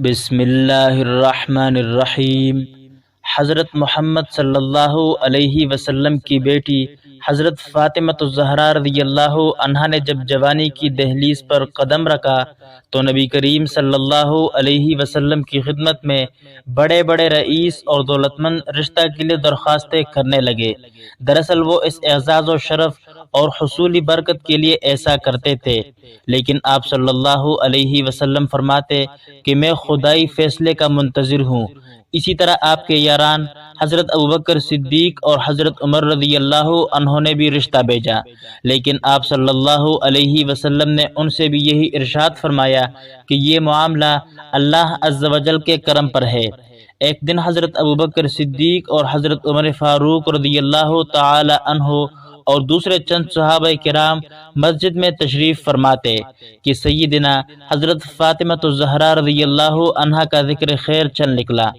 بسم اللہ الرحمن الرحیم۔ حضرت محمد صلی اللہ علیہ وسلم کی بیٹی حضرت فاطمہ الزہرا رضی اللہ عنہا نے جب جوانی کی دہلیز پر قدم رکھا تو نبی کریم صلی اللہ علیہ وسلم کی خدمت میں بڑے بڑے رئیس اور دولت مند رشتہ کے لیے درخواستیں کرنے لگے۔ دراصل وہ اس اعزاز و شرف اور حصولی برکت کے لیے ایسا کرتے تھے، لیکن آپ صلی اللہ علیہ وسلم فرماتے کہ میں خدائی فیصلے کا منتظر ہوں۔ اسی طرح آپ کے یاران حضرت ابوبکر صدیق اور حضرت عمر رضی اللہ عنہ نے بھی رشتہ بھیجا، لیکن آپ صلی اللہ علیہ وسلم نے ان سے بھی یہی ارشاد فرمایا کہ یہ معاملہ اللہ عز و جل کے کرم پر ہے۔ ایک دن حضرت ابوبکر صدیق اور حضرت عمر فاروق رضی اللہ تعالی عنہ اور دوسرے چند صحابہ کرام مسجد میں تشریف فرماتے کہ سیدنا حضرت فاطمہ الزہرا رضی اللہ عنہا کا ذکر خیر چل نکلا۔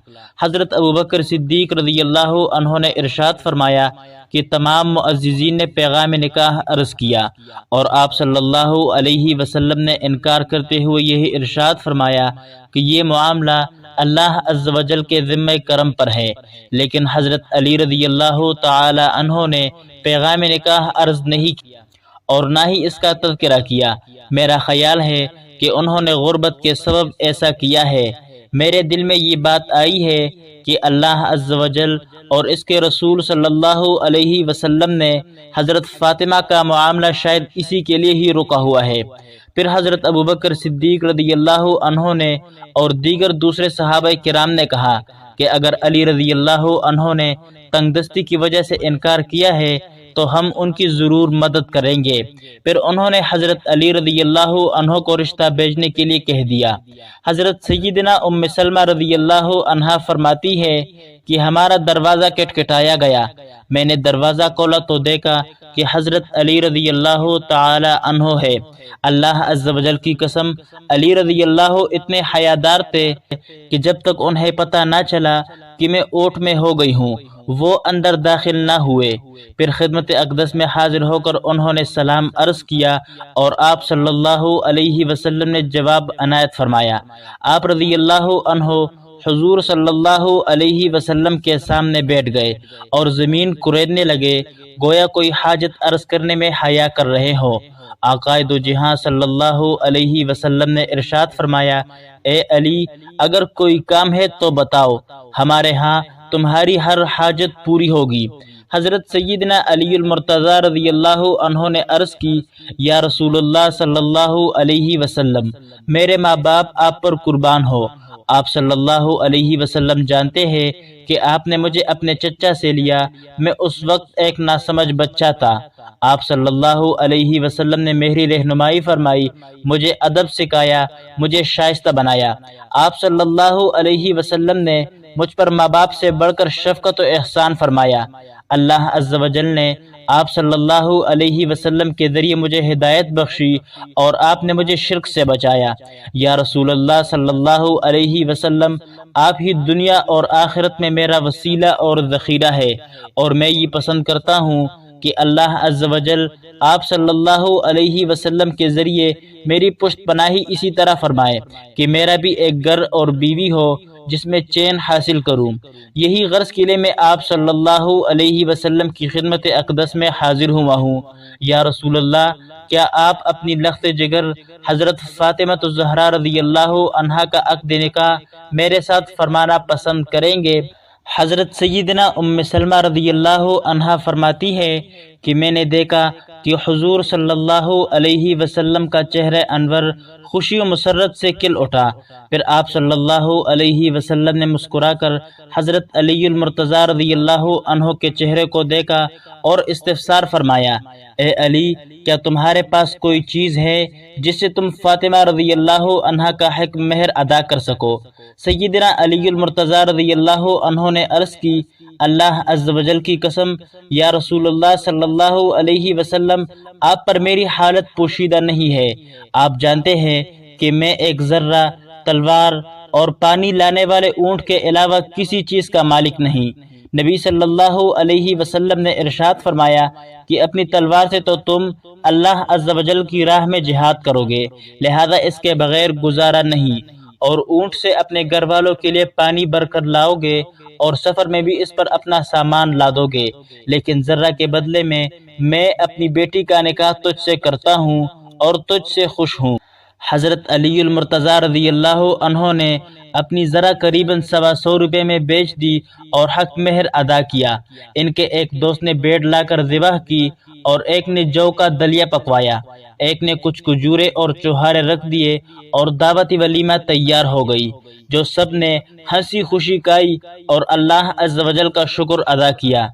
حضرت ابوبکر صدیق رضی اللہ عنہ نے ارشاد فرمایا کہ تمام معززین نے پیغام نکاح عرض کیا اور آپ صلی اللہ علیہ وسلم نے انکار کرتے ہوئے یہی ارشاد فرمایا کہ یہ معاملہ اللہ عز و جل کے ذمہ کرم پر ہے، لیکن حضرت علی رضی اللہ تعالی عنہ نے پیغام نکاح عرض نہیں کیا اور نہ ہی اس کا تذکرہ کیا۔ میرا خیال ہے کہ انہوں نے غربت کے سبب ایسا کیا ہے۔ میرے دل میں یہ بات آئی ہے کہ اللہ عز و جل اور اس کے رسول صلی اللہ علیہ وسلم نے حضرت فاطمہ کا معاملہ شاید اسی کے لیے ہی رکا ہوا ہے۔ پھر حضرت ابوبکر صدیق رضی اللہ عنہ نے اور دیگر دوسرے صحابہ کرام نے کہا کہ اگر علی رضی اللہ عنہ نے تنگ دستی کی وجہ سے انکار کیا ہے تو ہم ان کی ضرور مدد کریں گے۔ پھر انہوں نے حضرت علی رضی اللہ عنہ کو رشتہ بھیجنے کے لیے کہہ دیا۔ حضرت سیدنا ام سلمہ رضی اللہ عنہا فرماتی ہے کہ ہمارا دروازہ کٹکھٹایا گیا۔ میں نے دروازہ کھولا تو دیکھا کہ حضرت علی رضی اللہ تعالی عنہ ہے۔ اللہ عز و جل کی قسم، علی رضی اللہ اتنے حیادار تھے کہ جب تک انہیں پتہ نہ چلا کہ میں اونٹ میں ہو گئی ہوں وہ اندر داخل نہ ہوئے۔ پھر خدمت اقدس میں حاضر ہو کر انہوں نے سلام عرض کیا اور آپ صلی اللہ علیہ وسلم نے جواب عنایت فرمایا۔ آپ رضی اللہ عنہ حضور صلی اللہ علیہ وسلم کے سامنے بیٹھ گئے اور زمین کریدنے لگے، گویا کوئی حاجت عرض کرنے میں حیا کر رہے ہو۔ آقائے دو جہاں صلی اللہ علیہ وسلم نے ارشاد فرمایا، اے علی، اگر کوئی کام ہے تو بتاؤ، ہمارے ہاں تمہاری ہر حاجت پوری ہوگی۔ حضرت سیدنا علی المرتضی رضی اللہ عنہ نے عرض کی، یا رسول اللہ صلی اللہ علیہ وسلم، میرے ماں باپ آپ پر قربان ہو۔ آپ صلی اللہ علیہ وسلم جانتے ہیں کہ آپ نے مجھے اپنے چچا سے لیا، میں اس وقت ایک ناسمجھ بچہ تھا۔ آپ صلی اللہ علیہ وسلم نے میری رہنمائی فرمائی، مجھے ادب سکھایا، مجھے شائستہ بنایا۔ آپ صلی اللہ علیہ وسلم نے مجھ پر ماں باپ سے بڑھ کر شفقت و احسان فرمایا۔ اللہ عز و جل نے آپ صلی اللہ علیہ وسلم کے ذریعے مجھے ہدایت بخشی اور آپ نے مجھے شرک سے بچایا۔ یا رسول اللہ صلی اللہ علیہ وسلم، آپ ہی دنیا اور آخرت میں میرا وسیلہ اور ذخیرہ ہے، اور میں یہ پسند کرتا ہوں کہ اللہ عز و جل آپ صلی اللہ علیہ وسلم کے ذریعے میری پشت پناہی اسی طرح فرمائے کہ میرا بھی ایک گھر اور بیوی ہو جس میں چین حاصل کروں۔ یہی غرض کے لیے میں آپ صلی اللہ علیہ وسلم کی خدمت اقدس میں حاضر ہوا ہوں۔ یا رسول اللہ، کیا آپ اپنی لخت جگر حضرت فاطمہ الزہرا رضی اللہ عنہا کا عقد نکاح میرے ساتھ فرمانا پسند کریں گے؟ حضرت سیدنا ام سلمہ رضی اللہ عنہا فرماتی ہے کہ میں نے دیکھا کہ حضور صلی اللہ علیہ وسلم کا چہرہ انور خوشی و مسرت سے کھل اٹھا۔ پھر آپ صلی اللہ علیہ وسلم نے مسکرا کر حضرت علی المرتضی رضی اللہ عنہ کے چہرے کو دیکھا اور استفسار فرمایا، اے علی، کیا تمہارے پاس کوئی چیز ہے جس سے تم فاطمہ رضی اللہ عنہا کا حق مہر ادا کر سکو؟ سیدنا علی المرتضی رضی اللہ عنہ نے عرض کی، اللہ عز و جل کی قسم، یا رسول اللہ صلی اللہ علیہ وسلم، آپ پر میری حالت پوشیدہ نہیں ہے۔ آپ جانتے ہیں کہ میں ایک ذرہ، تلوار اور پانی لانے والے اونٹ کے علاوہ کسی چیز کا مالک نہیں۔ نبی صلی اللہ علیہ وسلم نے ارشاد فرمایا کہ اپنی تلوار سے تو تم اللہ عز و جل کی راہ میں جہاد کرو گے، لہذا اس کے بغیر گزارا نہیں، اور اونٹ سے اپنے گھر والوں کے لیے پانی بھر کر لاؤ گے اور سفر میں بھی اس پر اپنا سامان لادو گے، لیکن ذرہ کے بدلے میں اپنی بیٹی کا نکاح تجھ سے کرتا ہوں اور تجھ سے خوش ہوں۔ حضرت علی المرتضیٰ رضی اللہ عنہ نے اپنی ذرہ قریباً 125 روپے میں بیچ دی اور حق مہر ادا کیا۔ ان کے ایک دوست نے بھیڑ لا کر ذبح کی اور ایک نے جو کا دلیا پکوایا، ایک نے کچھ کھجورے اور چوہارے رکھ دیے اور دعوتی ولیمہ تیار ہو گئی، جو سب نے ہنسی خوشی کھائی اور اللہ عز و جل کا شکر ادا کیا۔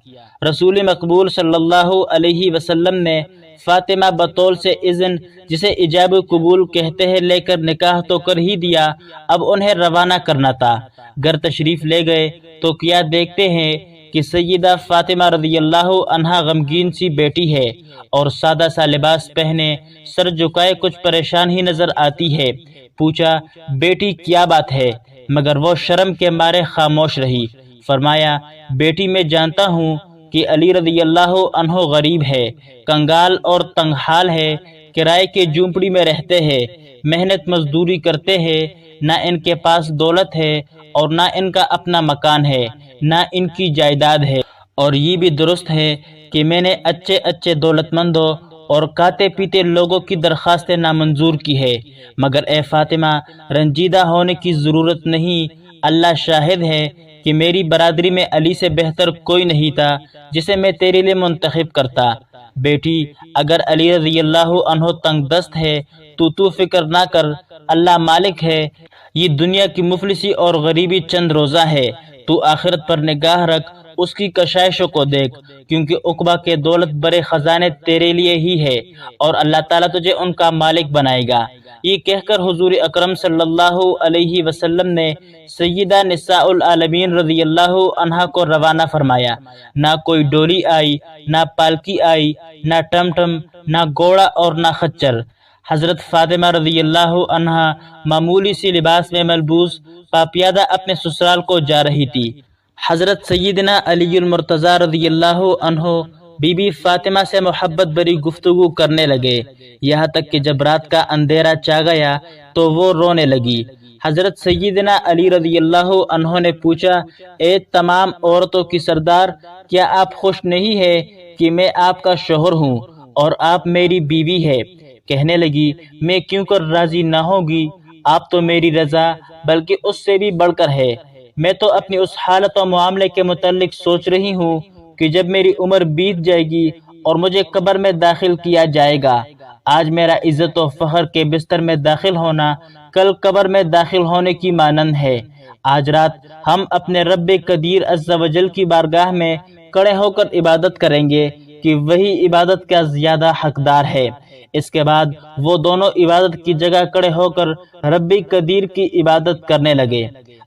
رسول مقبول صلی اللہ علیہ وسلم نے فاطمہ بطول سے اذن، جسے ایجاب قبول کہتے ہیں، لے کر نکاح تو کر ہی دیا، اب انہیں روانہ کرنا تھا۔ گھر تشریف لے گئے تو کیا دیکھتے ہیں کہ سیدہ فاطمہ رضی اللہ عنہا غمگین سی بیٹی ہے اور سادہ سا لباس پہنے سر جھکائے کچھ پریشان ہی نظر آتی ہے۔ پوچھا، بیٹی کیا بات ہے؟ مگر وہ شرم کے مارے خاموش رہی۔ فرمایا، بیٹی میں جانتا ہوں کہ علی رضی اللہ عنہ غریب ہے، کنگال اور تنگ حال ہے، کرائے کے جھونپڑی میں رہتے ہیں، محنت مزدوری کرتے ہیں، نہ ان کے پاس دولت ہے اور نہ ان کا اپنا مکان ہے، نہ ان کی جائیداد ہے، اور یہ بھی درست ہے کہ میں نے اچھے دولت مندوں اور کھاتے پیتے لوگوں کی درخواستیں نامنظور کی ہے، مگر اے فاطمہ، رنجیدہ ہونے کی ضرورت نہیں۔ اللہ شاہد ہے کہ میری برادری میں علی سے بہتر کوئی نہیں تھا جسے میں تیرے لیے منتخب کرتا۔ بیٹی، اگر علی رضی اللہ عنہ تنگ دست ہے تو فکر نہ کر، اللہ مالک ہے۔ یہ دنیا کی مفلسی اور غریبی چند روزہ ہے، تو آخرت پر نگاہ رکھ، اس کی کشائشوں کو دیکھ، کیونکہ عقبہ کے دولت برے خزانے تیرے لیے ہی ہے اور اللہ تعالیٰ تجھے ان کا مالک بنائے گا۔ یہ کہہ کر حضور اکرم صلی اللہ علیہ وسلم نے سیدہ نساء العالمین رضی اللہ عنہا کو روانہ فرمایا۔ نہ کوئی ڈولی آئی، نہ پالکی آئی، نہ ٹمٹم، نہ گھوڑا اور نہ خچر۔ حضرت فاطمہ رضی اللہ عنہا معمولی سی لباس میں ملبوس پاپیادہ اپنے سسرال کو جا رہی تھی۔ حضرت سیدنا علی المرتضیٰ رضی اللہ عنہ بی بی فاطمہ سے محبت بری گفتگو کرنے لگے، یہاں تک کہ جب رات کا اندھیرا چھا گیا تو وہ رونے لگی۔ حضرت سیدنا علی رضی اللہ عنہ نے پوچھا، اے تمام عورتوں کی سردار، کیا آپ خوش نہیں ہے کہ میں آپ کا شوہر ہوں اور آپ میری بیوی ہے؟ کہنے لگی، میں کیوں کر راضی نہ ہوگی، آپ تو میری رضا بلکہ اس سے بھی بڑھ کر ہے۔ میں تو اپنی اس حالت و معاملے کے متعلق سوچ رہی ہوں کہ جب میری عمر بیت جائے گی اور مجھے قبر میں داخل کیا جائے گا، آج میرا عزت و فخر کے بستر میں داخل ہونا کل قبر میں داخل ہونے کی مانند ہے۔ آج رات ہم اپنے رب قدیر عز و جل کی بارگاہ میں کھڑے ہو کر عبادت کریں گے کہ وہی عبادت کا زیادہ حقدار ہے۔ اس کے بعد وہ دونوں عبادت کی جگہ کھڑے ہو کر رب قدیر کی عبادت کرنے لگے۔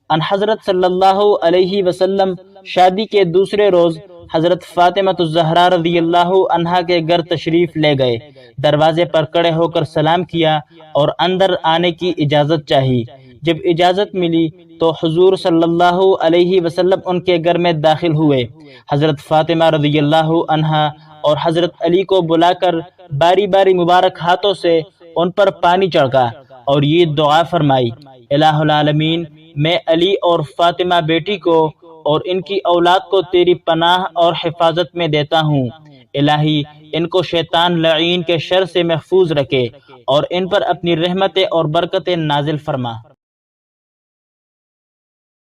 ان حضرت صلی اللہ علیہ وسلم شادی کے دوسرے روز حضرت فاطمہ الزہرا رضی اللہ عنہا کے گھر تشریف لے گئے، دروازے پر کھڑے ہو کر سلام کیا اور اندر آنے کی اجازت چاہی۔ جب اجازت ملی تو حضور صلی اللہ علیہ وسلم ان کے گھر میں داخل ہوئے۔ حضرت فاطمہ رضی اللہ عنہا اور حضرت علی کو بلا کر باری باری مبارک ہاتھوں سے ان پر پانی چڑھا اور یہ دعا فرمائی، الہ العالمین، میں علی اور فاطمہ بیٹی کو اور ان کی اولاد کو تیری پناہ اور حفاظت میں دیتا ہوں۔ الہی، ان کو شیطان لعین کے شر سے محفوظ رکھے اور ان پر اپنی رحمتیں اور برکتیں نازل فرما۔